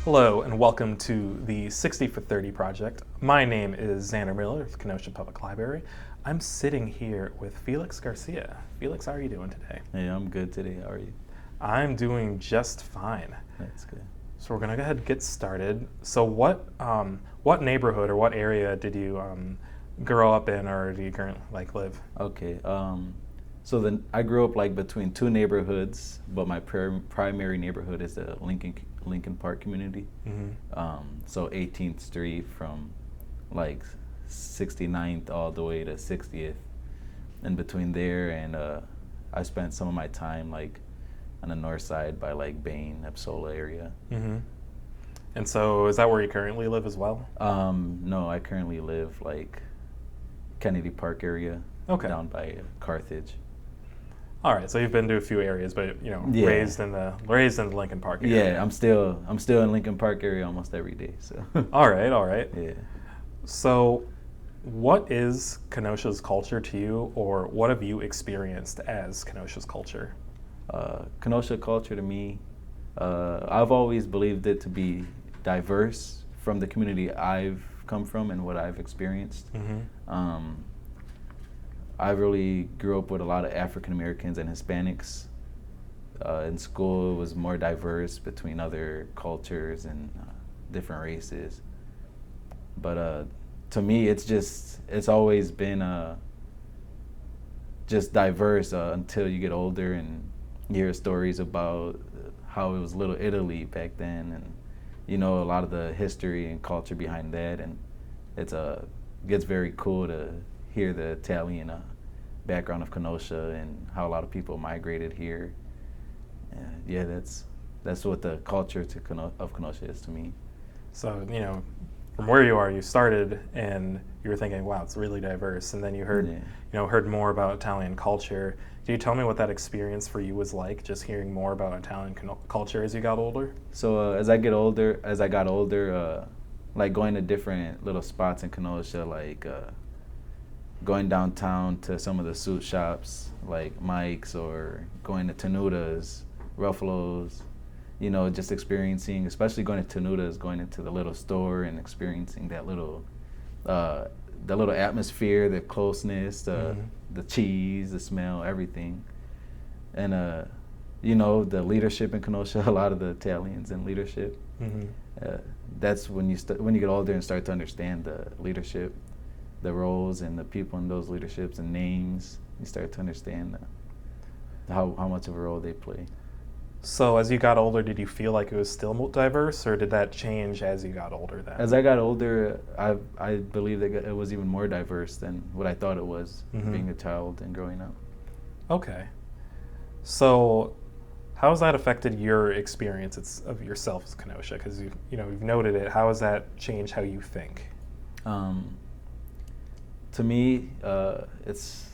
Hello and welcome to the 60 for 30 project. My name is Xander Miller of Kenosha Public Library. I'm sitting here with Felix Garcia. Felix, how are you doing today? Hey, I'm good today. How are you? I'm doing just fine. That's good. So we're gonna go ahead and get started. So what neighborhood or what area did you grow up in, or do you currently live? Okay. I grew up between two neighborhoods, but my primary neighborhood is the Lincoln Park community. Mm-hmm. So 18th Street from 69th all the way to 60th, and between there and I spent some of my time on the north side by Bain, Epsola area. Mm-hmm. And so is that where you currently live as well? No, I currently live Kennedy Park area. Okay. Down by Carthage. All right, so you've been to a few areas, but Yeah. raised in the Lincoln Park area. Yeah, I'm still in Lincoln Park area almost every day. So. All right. Yeah. So, what is Kenosha's culture to you, or what have you experienced as Kenosha's culture? Kenosha culture to me, I've always believed it to be diverse from the community I've come from and what I've experienced. Mm-hmm. I really grew up with a lot of African Americans and Hispanics. In school, it was more diverse between other cultures and different races. But to me, it's always been just diverse until you get older and you hear stories about how it was Little Italy back then, and a lot of the history and culture behind that, and gets very cool to hear the Italian background of Kenosha and how a lot of people migrated here. Yeah, that's what the culture of Kenosha is to me. So, from where you are, you started and you were thinking, wow, it's really diverse, and then you heard, heard more about Italian culture. Can you tell me what that experience for you was like, just hearing more about Italian culture as you got older? So as I got older, going to different little spots in Kenosha, going downtown to some of the suit shops like Mike's, or going to Tenuta's, Ruffalo's, just experiencing, especially going to Tenuta's, going into the little store and experiencing that little atmosphere, the closeness, the cheese, the smell, everything. And the leadership in Kenosha, a lot of the Italians in leadership. Mm-hmm. That's when you get older and start to understand the leadership, the roles and the people in those leaderships and names. You start to understand how much of a role they play. So as you got older, did you feel like it was still diverse, or did that change as you got older then? As I got older, I believe that it was even more diverse than what I thought it was, being a child and growing up. Okay. So how has that affected your experience of yourself as Kenosha? Because you've noted it. How has that changed how you think? To me, it's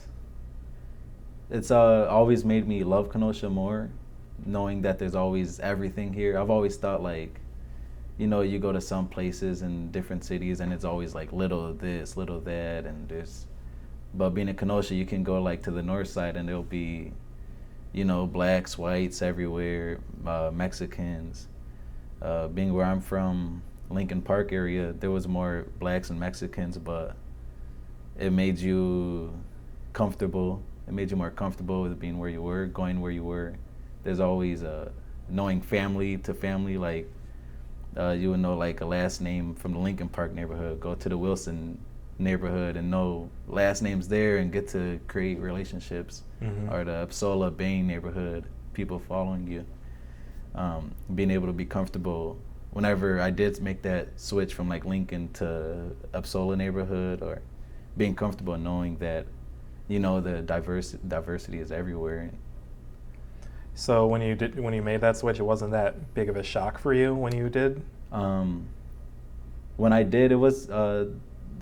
always made me love Kenosha more, knowing that there's always everything here. I've always thought you go to some places in different cities and it's always little this, little that, but being in Kenosha, you can go to the north side and there'll be, blacks, whites everywhere, Mexicans. Being where I'm from, Lincoln Park area, there was more blacks and Mexicans, but it made you comfortable. It made you more comfortable with being where you were, going where you were. There's always knowing family to family, you would know a last name from the Lincoln Park neighborhood, go to the Wilson neighborhood and know last names there and get to create relationships. Mm-hmm. Or the Epsola Bain neighborhood, people following you. Being able to be comfortable whenever I did make that switch from Lincoln to Epsola neighborhood, or being comfortable knowing that, the diversity is everywhere. So when you made that switch, it wasn't that big of a shock for you when you did? When I did, it was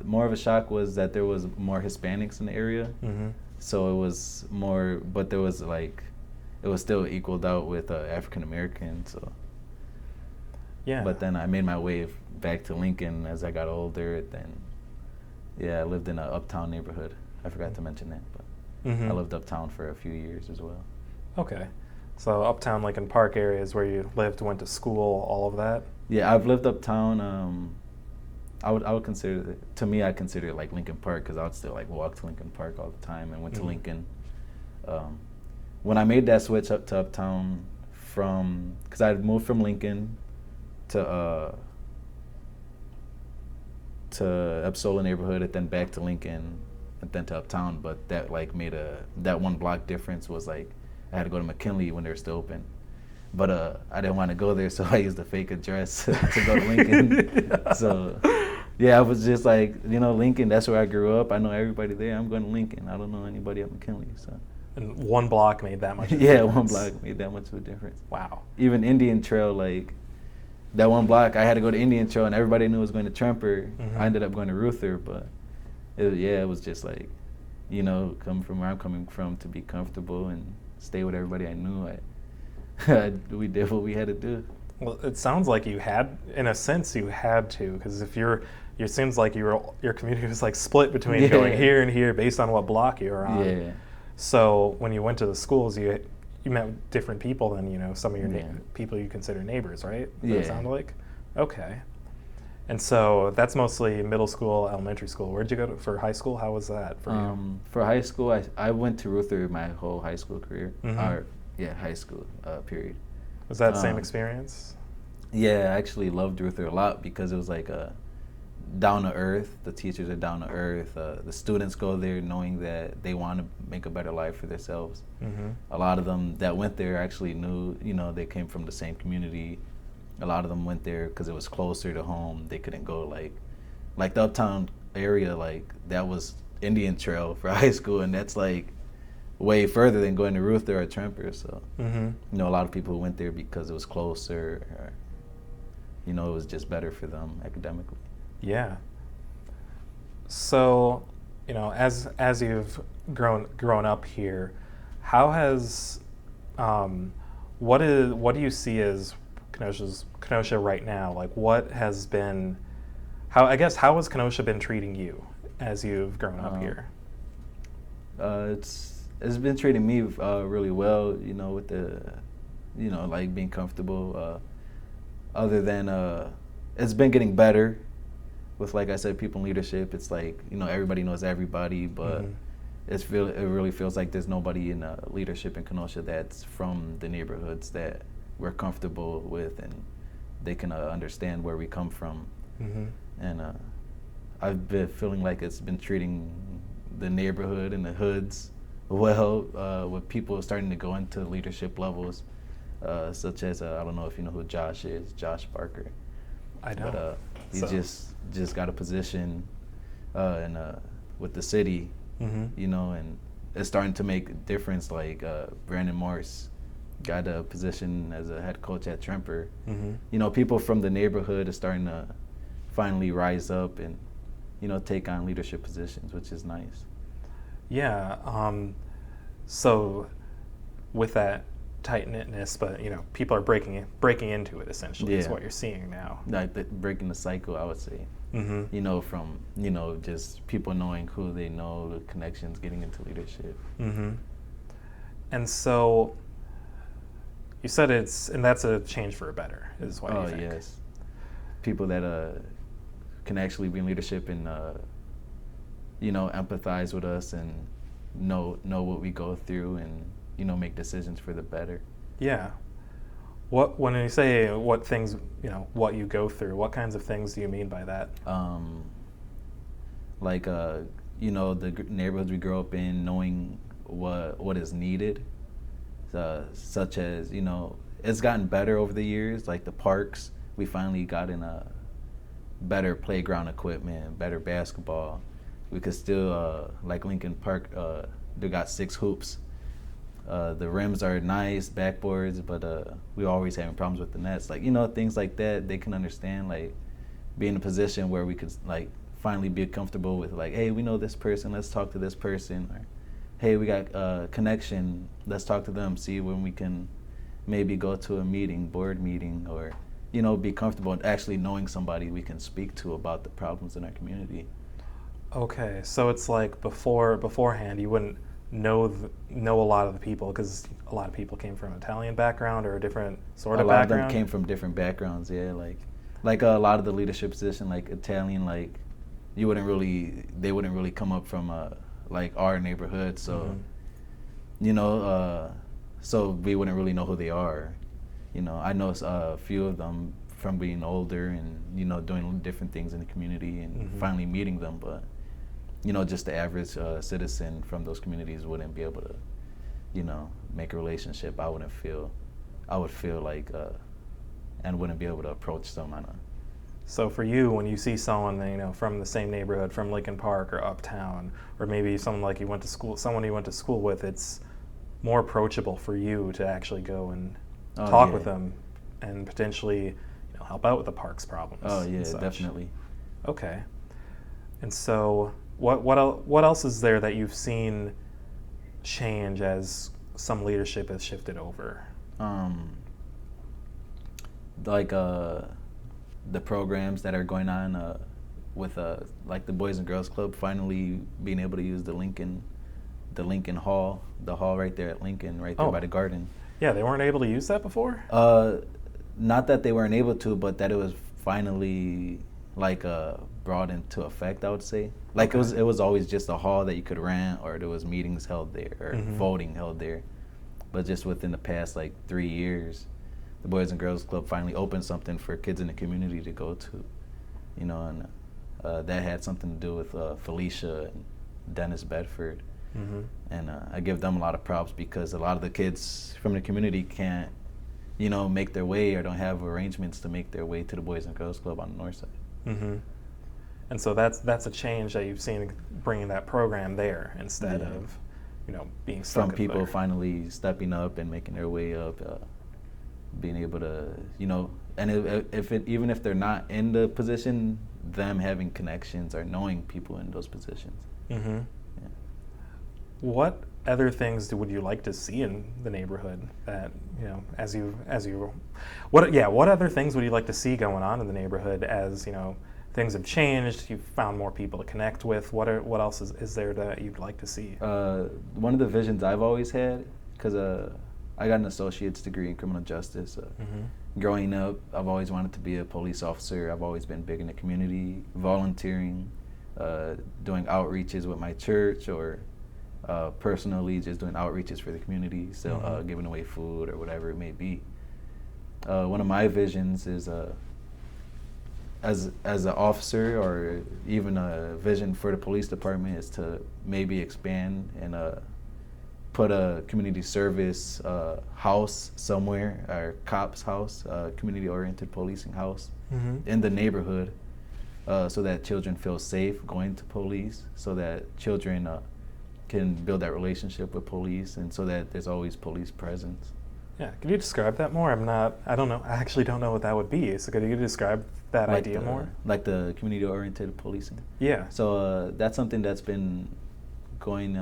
more of a shock was that there was more Hispanics in the area. Mm-hmm. So it was more, but there was it was still equaled out with African Americans. So. Yeah. But then I made my way back to Lincoln as I got older. Then, I lived in an uptown neighborhood. I forgot to mention that, but I lived uptown for a few years as well. Okay. So uptown Lincoln Park area is where you lived, went to school, all of that? Yeah, I've lived uptown. I would consider it, to me, I consider it like Lincoln Park because I would still like walk to Lincoln Park all the time and went to Lincoln. When I made that switch up to uptown because I had moved from Lincoln to Epsola neighborhood and then back to Lincoln and then to uptown, but that like made that one block difference was like I had to go to McKinley when they were still open. But I didn't want to go there, so I used a fake address to go to Lincoln. So, yeah, I was just like, Lincoln, that's where I grew up. I know everybody there. I'm going to Lincoln. I don't know anybody at McKinley. So. And one block made that much of a yeah, difference. one block made that much of a difference. Wow. Even Indian Trail, like, that one block, I had to go to Indian Trail, and everybody knew I was going to Tremper. I ended up going to Ruther, but, it was just like, come from where I'm coming from to be comfortable and stay with everybody I knew. We did what we had to do. Well, it sounds like you had, in a sense, you had to, because if it seems like your community was like split between going here and here based on what block you were on. Yeah. So when you went to the schools, you met different people than some of your people you consider neighbors, right? Does that sound like? Okay. And so that's mostly middle school, elementary school. Where'd you go for high school? How was that for you? For high school, I went to Ruther my whole high school career. High school period. Was that the same experience? Yeah, I actually loved Ruther a lot because it was like down to earth. The teachers are down to earth. The students go there knowing that they want to make a better life for themselves. A lot of them that went there actually knew, they came from the same community. A lot of them went there because it was closer to home. They couldn't go like the uptown area, like that was Indian Trail for high school, and that's like way further than going to Ruther or Tremper. So, a lot of people went there because it was closer, or, it was just better for them academically. Yeah. So, as you've grown up here, how has what do you see as Kenosha right now? Like, what has been how has Kenosha been treating you as you've grown up here? It's been treating me really well, with the, like being comfortable. Other than, it's been getting better with, like I said, people in leadership. It's like, everybody knows everybody, but it really feels like there's nobody in leadership in Kenosha that's from the neighborhoods that we're comfortable with and they can understand where we come from. And I've been feeling like it's been treating the neighborhood and the hoods well, with people starting to go into leadership levels, such as I don't know if you know who Josh is, Josh Barker. I don't. But he just got a position with the city, and it's starting to make a difference. Like Brandon Morse got a position as a head coach at Tremper. People from the neighborhood are starting to finally rise up and take on leadership positions, which is nice. Yeah. So with that tight-knitness, but people are breaking into it essentially. Is what you're seeing now. Like breaking the cycle, I would say. From just people knowing who they know, the connections, getting into leadership. And so you said that's a change for a better, is what you think. Oh yes. People that can actually be in leadership and empathize with us and know what we go through and make decisions for the better. Yeah. When you say what things, what you go through, what kinds of things do you mean by that? The neighborhoods we grow up in, knowing what is needed, such as, it's gotten better over the years, like the parks, we finally got in a better playground equipment, better basketball. We could still, like Lincoln Park, they got 6 hoops. The rims are nice, backboards, but we always having problems with the nets. Like, things like that, they can understand, like, be in a position where we could, like, finally be comfortable with, like, hey, we know this person, let's talk to this person. Or, hey, we got a connection, let's talk to them, see when we can maybe go to a board meeting, or, be comfortable in actually knowing somebody we can speak to about the problems in our community. Okay, so it's like beforehand, you wouldn't know a lot of the people because a lot of people came from an Italian background or a different sort of background? A lot of them came from different backgrounds, yeah. Like, Like a lot of the leadership position, like Italian, like they wouldn't really come up from like our neighborhood, so you know, so we wouldn't really know who they are. You know, I know a few of them from being older and, you know, doing different things in the community and finally meeting them, but you know, just the average citizen from those communities wouldn't be able to, you know, make a relationship. I would feel like, and wouldn't be able to approach someone. So for you, when you see someone, you know, from the same neighborhood, from Lincoln Park or uptown, or maybe someone like someone you went to school with, it's more approachable for you to actually go and talk with them and potentially, you know, help out with the park's problems. Oh yeah, definitely. Okay. And so what else is there that you've seen change as some leadership has shifted over? Like the programs that are going on with like the Boys and Girls Club finally being able to use the Lincoln Hall, the hall right there at Lincoln, right there by the garden. Yeah, they weren't able to use that before? Not that they weren't able to, but that it was finally like brought into effect, I would say. Like it was always just a hall that you could rent, or there was meetings held there or voting held there. But just within the past like 3 years, the Boys and Girls Club finally opened something for kids in the community to go to, you know, and that had something to do with Felicia and Dennis Bedford. And I give them a lot of props because a lot of the kids from the community can't, you know, make their way or don't have arrangements to make their way to the Boys and Girls Club on the north side. And so that's a change that you've seen, bringing that program there instead of, you know, being stuck from people there. Finally stepping up and making their way up, being able to, you know, and even if they're not in the position, them having connections or knowing people in those positions. What other things would you like to see in the neighborhood that, you know, what other things would you like to see going on in the neighborhood as, you know, things have changed, you've found more people to connect with? What else is there that you'd like to see? One of the visions I've always had, because I got an associate's degree in criminal justice. Growing up, I've always wanted to be a police officer. I've always been big in the community, volunteering, doing outreaches with my church, or personally just doing outreaches for the community, so giving away food or whatever it may be. One of my visions is as an officer, or even a vision for the police department, is to maybe expand and put a community service house somewhere, or COPS house, community-oriented policing house, in the neighborhood, so that children feel safe going to police, so that children can build that relationship with police, and so that there's always police presence. Yeah, could you describe that more? I don't know, I actually don't know what that would be, so could you describe that idea more? Like the community-oriented policing? Yeah. So that's something that's been going,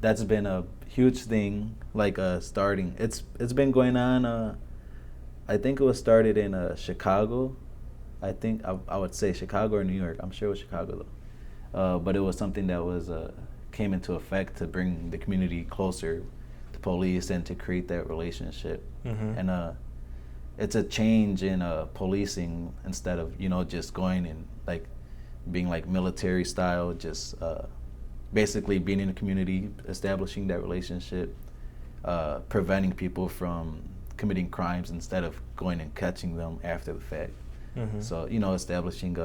that's been a huge thing, like starting. It's been going on, I think it was started in Chicago. I think I would say Chicago or New York. I'm sure it was Chicago though. But it was something that was came into effect to bring the community closer to police and to create that relationship. And it's a change in policing, instead of, you know, just going and like being like military style, just basically being in the community, establishing that relationship, preventing people from committing crimes instead of going and catching them after the fact. So, you know, establishing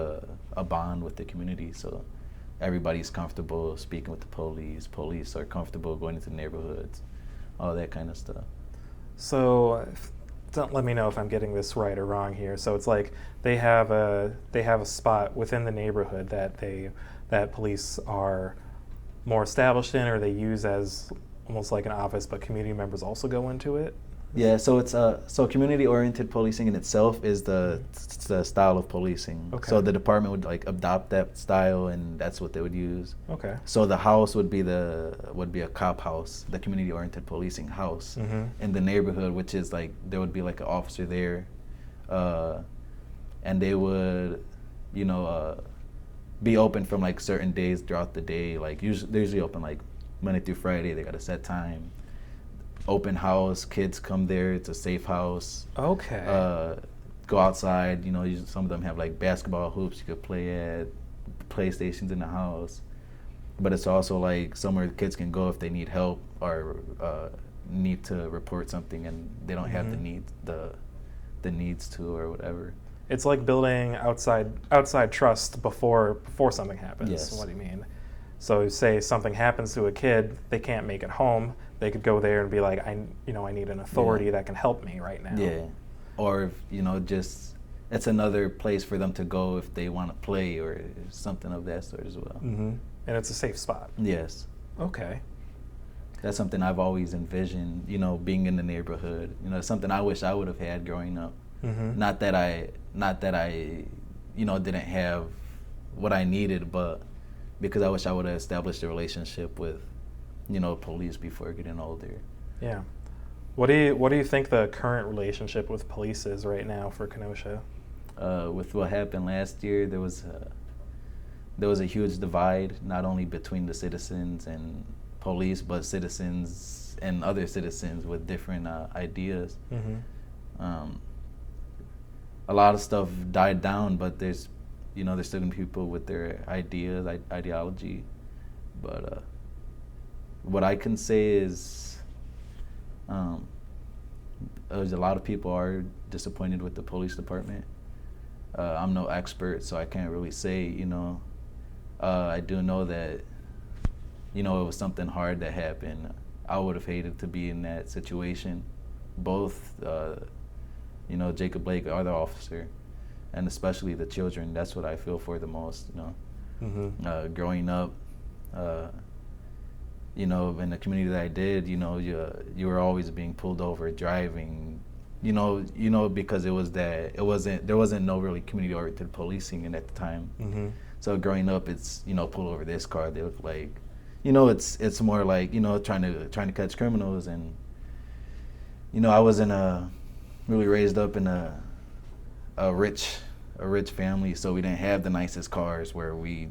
a bond with the community, so everybody's comfortable speaking with the police are comfortable going into neighborhoods, all that kind of stuff. So don't let me know if I'm getting this right or wrong here. So it's like they have a spot within the neighborhood that police are more established in, or they use as almost like an office, but community members also go into it? Yeah, so it's so community-oriented policing in itself is the style of policing. Okay. So the department would like adopt that style, and that's what they would use. Okay. So the house would be a cop house, the community-oriented policing house in the neighborhood, which is like there would be like an officer there, and they would, you know, be open from like certain days throughout the day. Like they're usually open like Monday through Friday. They got a set time. Open house, kids come there. It's a safe house. Okay. go outside. You know, some of them have like basketball hoops you could play at, PlayStations in the house. But it's also like somewhere the kids can go if they need help or need to report something and they don't have the needs to or whatever. It's like building outside trust before something happens. Yes. What do you mean? So say something happens to a kid, they can't make it home. They could go there and be like, I need an authority that can help me right now. Yeah. Or if, just it's another place for them to go if they want to play or something of that sort as well. Mm-hmm. And it's a safe spot. Yes. Okay. That's something I've always envisioned, being in the neighborhood. Something I wish I would have had growing up. Mm-hmm. Not that I, didn't have what I needed, but because I wish I would have established a relationship with, police before getting older. Yeah. What do you think the current relationship with police is right now for Kenosha? With what happened last year, there was a huge divide, not only between the citizens and police, but citizens and other citizens with different ideas. Mm-hmm. A lot of stuff died down, but there's still gonna be people with their ideology. But what I can say is, there's a lot of people are disappointed with the police department. I'm no expert, so I can't really say, I do know that, it was something hard that happened. I would have hated to be in that situation. Both, Jacob Blake, our other officer, and especially the children. That's what I feel for the most, Mm-hmm. Growing up, in the community that I did, you were always being pulled over driving, because there wasn't no really community-oriented policing at the time. Mm-hmm. So growing up, it's pull over this car. They look like, it's more like trying to catch criminals, and I wasn't really raised up in a rich family, so we didn't have the nicest cars where we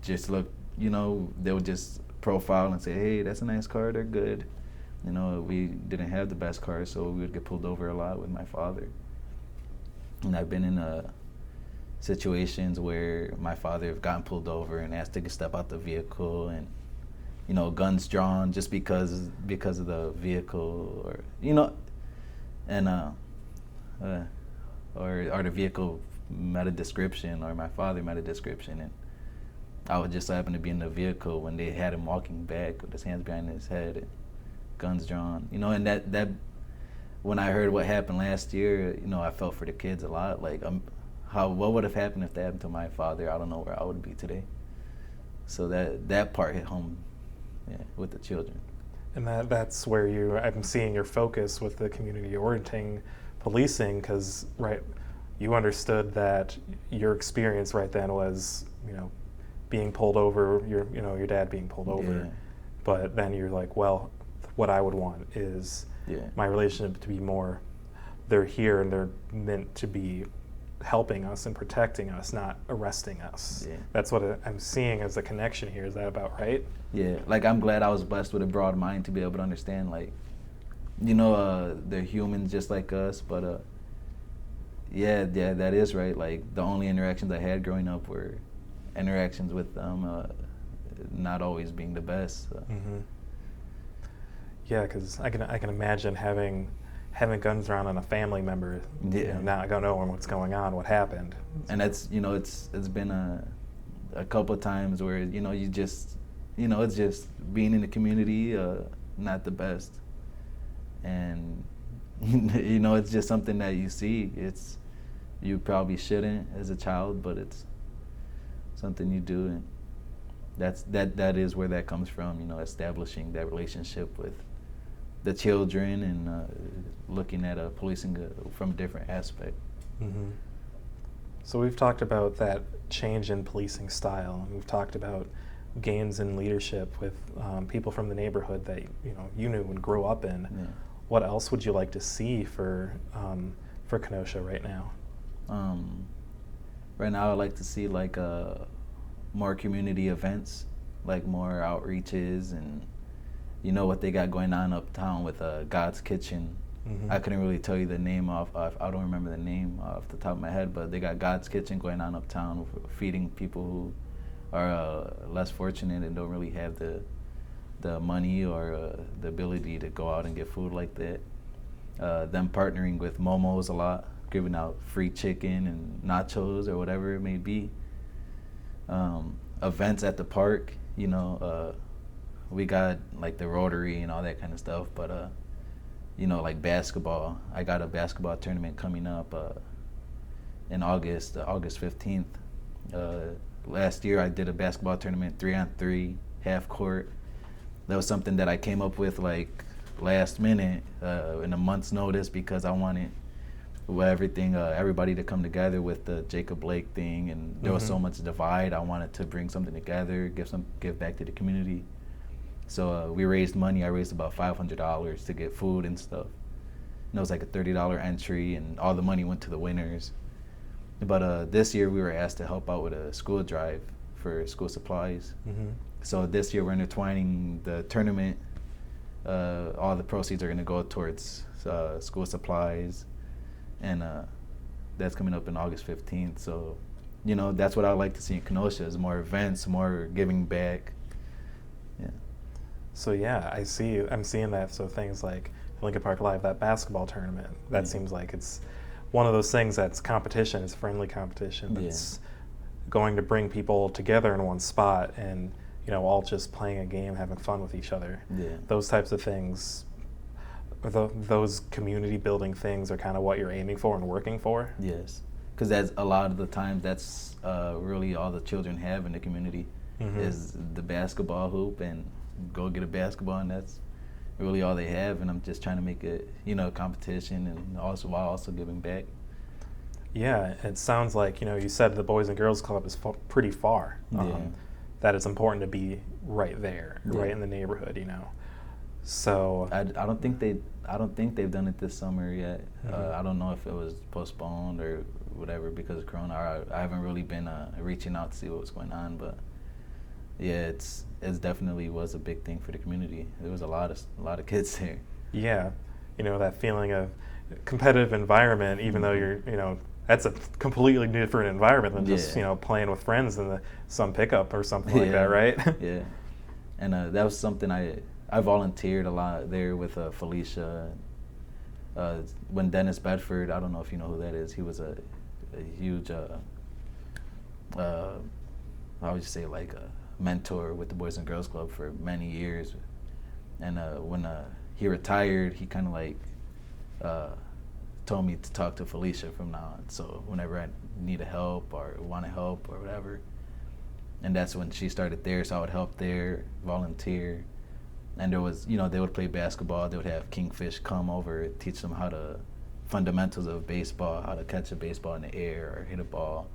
just look. They would just profile and say, hey, that's a nice car, they're good. We didn't have the best cars, so we would get pulled over a lot with my father. And I've been in situations where my father have gotten pulled over and asked to step out the vehicle, and guns drawn just because of the vehicle, or and or the vehicle met a description, or my father met a description, and I would just happen to be in the vehicle when they had him walking back with his hands behind his head and guns drawn. And that when I heard what happened last year, I felt for the kids a lot. Like, what would have happened if that happened to my father? I don't know where I would be today. So that part hit home, with the children. And that's where I'm seeing your focus with the community-orienting policing, because you understood that your experience right then was, being pulled over, your dad being pulled over, Yeah. but then you're like, well, what I would want is my relationship to be more, they're here and they're meant to be helping us and protecting us, not arresting us. Yeah. That's what I'm seeing as a connection here. Is that about right? Yeah, like I'm glad I was blessed with a broad mind to be able to understand, like, they're humans just like us, but yeah, that is right. Like, the only interactions I had growing up were interactions with them not always being the best. So. Mm-hmm. Yeah, because I can imagine having guns drawn on a family member. Yeah. Not knowing what's going on, what happened. And that's it's been a couple of times where you just it's just being in the community not the best, and it's just something that you see. You probably shouldn't as a child, but it's something you do, and that is where that comes from. Establishing that relationship with the children and looking at policing from a different aspect. Mm-hmm. So we've talked about that change in policing style, and we've talked about gains in leadership with people from the neighborhood that you knew and grew up in. Yeah. What else would you like to see for Kenosha right now? Right now, I'd like to see like more community events, like more outreaches, and what they got going on uptown with God's Kitchen. I couldn't really tell you the name I don't remember the name off the top of my head, but they got God's Kitchen going on uptown, feeding people who are less fortunate and don't really have the money or the ability to go out and get food like that. Them partnering with Momo's a lot, giving out free chicken and nachos or whatever it may be. Events at the park, you know, we got like the Rotary and all that kind of stuff, but you know, like basketball. I got a basketball tournament coming up in August 15th. Last year I did a basketball tournament 3-on-3, half court. That was something that I came up with like last minute in a month's notice because I wanted everybody to come together with the Jacob Blake thing, and there was so much divide. I wanted to bring something together, give back to the community. So we raised money. I raised about $500 to get food and stuff. And it was like a $30 entry, and all the money went to the winners. But this year we were asked to help out with a school drive for school supplies. So this year we're intertwining the tournament. All the proceeds are going to go towards school supplies, and that's coming up in August 15th. So, you know, that's what I like to see in Kenosha, is more events, more giving back. Yeah. So yeah, I'm seeing that. So things like Lincoln Park Live, that basketball tournament, that seems like it's one of those things that's competition, it's friendly competition, that's going to bring people together in one spot and, you know, all just playing a game, having fun with each other. Those types of things, those community building things are kind of what you're aiming for and working for? Yes, because that's a lot of the time that's really all the children have in the community is the basketball hoop, and go get a basketball, and that's really all they have. And I'm just trying to make it, you know, competition, and also while also giving back. Yeah, it sounds like, you know, you said the Boys and Girls Club is pretty far. That it's important to be right there, right in the neighborhood, you know. So I don't think they've done it this summer yet. I don't know if it was postponed or whatever because of Corona. I haven't really been reaching out to see what was going on, but yeah, it's definitely was a big thing for the community. There was a lot of kids there. Yeah, you know, that feeling of competitive environment, even though you're, you know, that's a completely different environment than just, you know, playing with friends in some pickup or something like that, right? Yeah, and that was something I volunteered a lot there with Felicia. When Dennis Bedford, I don't know if you know who that is, he was a huge, how would you say, like a mentor with the Boys and Girls Club for many years. And when he retired, he kind of like told me to talk to Felicia from now on. So whenever I need help or want to help or whatever, and that's when she started there. So I would help there, volunteer. And there was, you know, they would play basketball. They would have Kingfish come over, teach them fundamentals of baseball, how to catch a baseball in the air or hit a ball.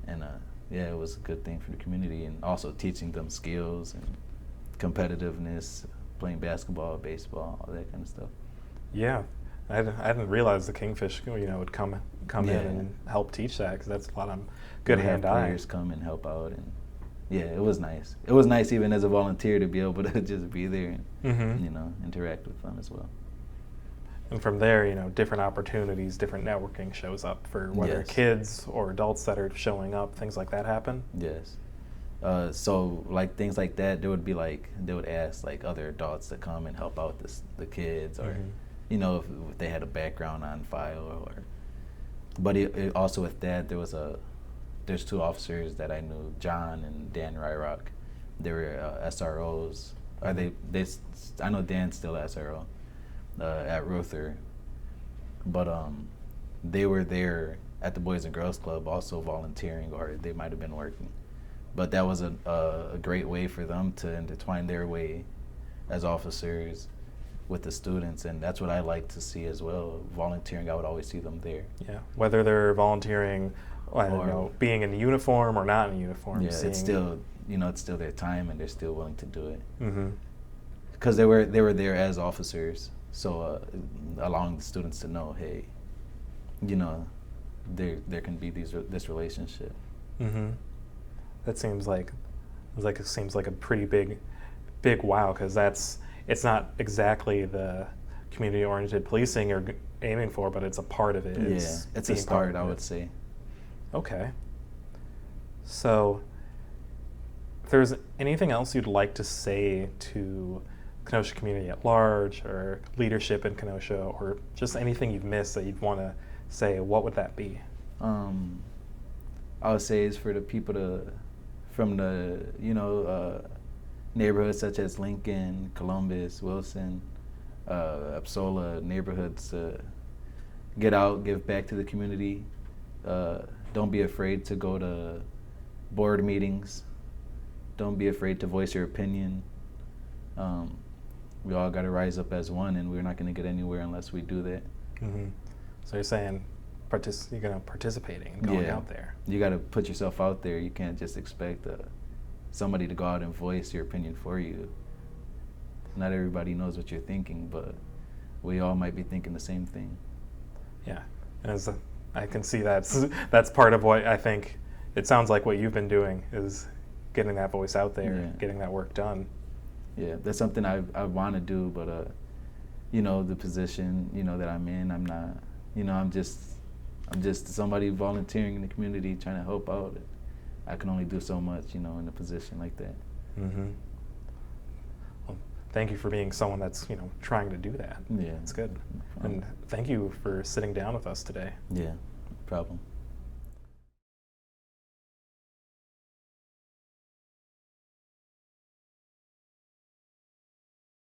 And yeah, it was a good thing for the community, and also teaching them skills and competitiveness, playing basketball, baseball, all that kind of stuff. Yeah, I didn't realize the Kingfish, you know, would come in and help teach that, because that's a lot of good hand-eye. Players come and help out, and yeah, it was nice. It was nice even as a volunteer to be able to just be there and you know, interact with them as well. And from there, you know, different opportunities, different networking shows up for whether kids or adults that are showing up, things like that happen? Yes. So like things like that, they would ask like other adults to come and help out the kids, or you know, if they had a background on file, but it also with that, there's two officers that I knew, John and Dan Ryrock. They were SROs. I know Dan's still SRO at Ruther, but they were there at the Boys and Girls Club also volunteering, or they might have been working. But that was a great way for them to intertwine their way as officers with the students, and that's what I like to see as well. Volunteering, I would always see them there. Yeah, whether they're volunteering, I don't know, being in uniform or not in uniform. Yeah, it's still, you know, it's still their time, and they're still willing to do it. Because they were there as officers, so allowing the students to know, hey, you know, there can be this relationship. That seems like a pretty big wow, because it's not exactly the community-oriented policing you're aiming for, but it's a part of it. Yeah, it's a start, I would say. Okay. So, if there's anything else you'd like to say to Kenosha community at large, or leadership in Kenosha, or just anything you've missed that you'd want to say, what would that be? I would say is for the people from the neighborhoods such as Lincoln, Columbus, Wilson, Upsola neighborhoods, get out, give back to the community. Don't be afraid to go to board meetings. Don't be afraid to voice your opinion. We all got to rise up as one, and we're not going to get anywhere unless we do that. Mm-hmm. So you're saying you're going to participating and going out there. You got to put yourself out there. You can't just expect somebody to go out and voice your opinion for you. Not everybody knows what you're thinking, but we all might be thinking the same thing. Yeah, and I can see that's part of what I think it sounds like what you've been doing is getting that voice out there, getting that work done. Yeah, that's something I want to do, but the position that I'm in, I'm not. I'm just somebody volunteering in the community trying to help out. I can only do so much, in a position like that. Mm-hmm. Well, thank you for being someone that's trying to do that. Yeah, it's good. And thank you for sitting down with us today. Yeah, no problem.